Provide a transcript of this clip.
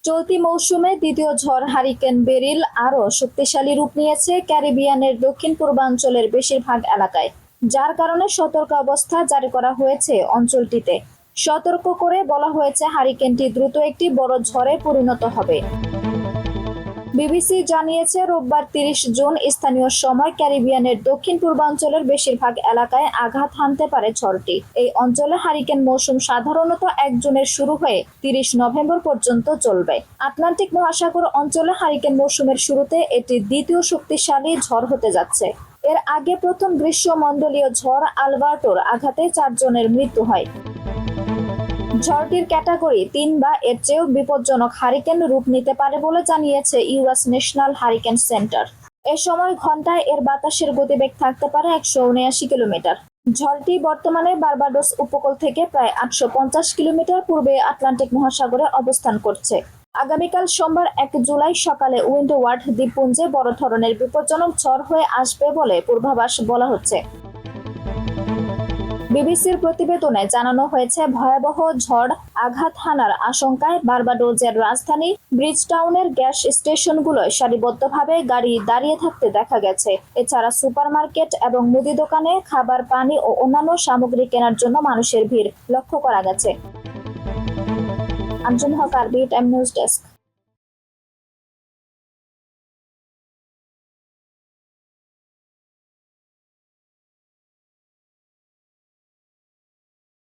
চলতি মৌসুমে দ্বিতীয় ঝড় হারিকেন বেরিল আরও শক্তিশালী রূপ নিয়েছে ক্যারিবিয়ানের দক্ষিণ পূর্বাঞ্চলের বেশিরভাগ এলাকায়, যার কারণে সতর্ক অবস্থা জারি করা হয়েছে অঞ্চলটিতে। সতর্ক করে বলা হয়েছে হারিকেনটি দ্রুত একটি বড় ঝড়ে পরিণত হবে। বিবিসি জানিয়েছে রোববার ৩০ জুন স্থানীয় সময় ক্যারিবিয়ানের দক্ষিণ পূর্বাঞ্চলের বেশিরভাগ এলাকায় আঘাত হানতে পারে ঝড়টি। এই অঞ্চলে হারিকেন মৌসুম সাধারণত ১ জুনের শুরু হয়ে ৩০ নভেম্বর পর্যন্ত চলবে। আটলান্টিক মহাসাগর অঞ্চলে হারিকেন মৌসুমের শুরুতে এটি দ্বিতীয় শক্তিশালী ঝড় হতে যাচ্ছে। এর আগে প্রথম গ্রীষ্মমণ্ডলীয় ঝড় আলবার্টোর আঘাতে ৪ জনের মৃত্যু হয়। ঝড়টির ক্যাটাগরি ৩ বা এর চেয়েও বিপজ্জনক হারিকেন রূপ নিতে পারে বলে জানিয়েছে ইউএস ন্যাশনাল হারিকেন সেন্টার। এ সময় ঘন্টায় এর বাতাসের গতিবেগ থাকতে পারে ১৭৯ কিলোমিটার। ঝড়টি বর্তমানে বার্বাডোস উপকূল থেকে প্রায় ৮৫০ কিলোমিটার পূর্বে আটলান্টিক মহাসাগরে অবস্থান করছে। আগামীকাল সোমবার ১ জুলাই সকালে উইন্ডওয়ার্ড দ্বীপপুঞ্জে বড় ধরনের বিপজ্জনক ঝড় হয়ে আসবে বলে পূর্বাভাস বলা হচ্ছে। বিবিসির প্রতিবেদনে জানানো হয়েছে, ভয়াবহ ঝড় আঘাত হানার আশঙ্কায় বার্বাডোজের রাজধানী ব্রিজটাউনের গ্যাস স্টেশনগুলোয় সারিবদ্ধভাবে গাড়ি দাঁড়িয়ে থাকতে দেখা গেছে। এছাড়া সুপারমার্কেট এবং মুদি দোকানে খাবার, পানি ও অন্যান্য সামগ্রী কেনার জন্য মানুষের ভিড় লক্ষ্য করা গেছে। আঞ্জুম হক, আরবি টাইম নিউজ ডেস্ক।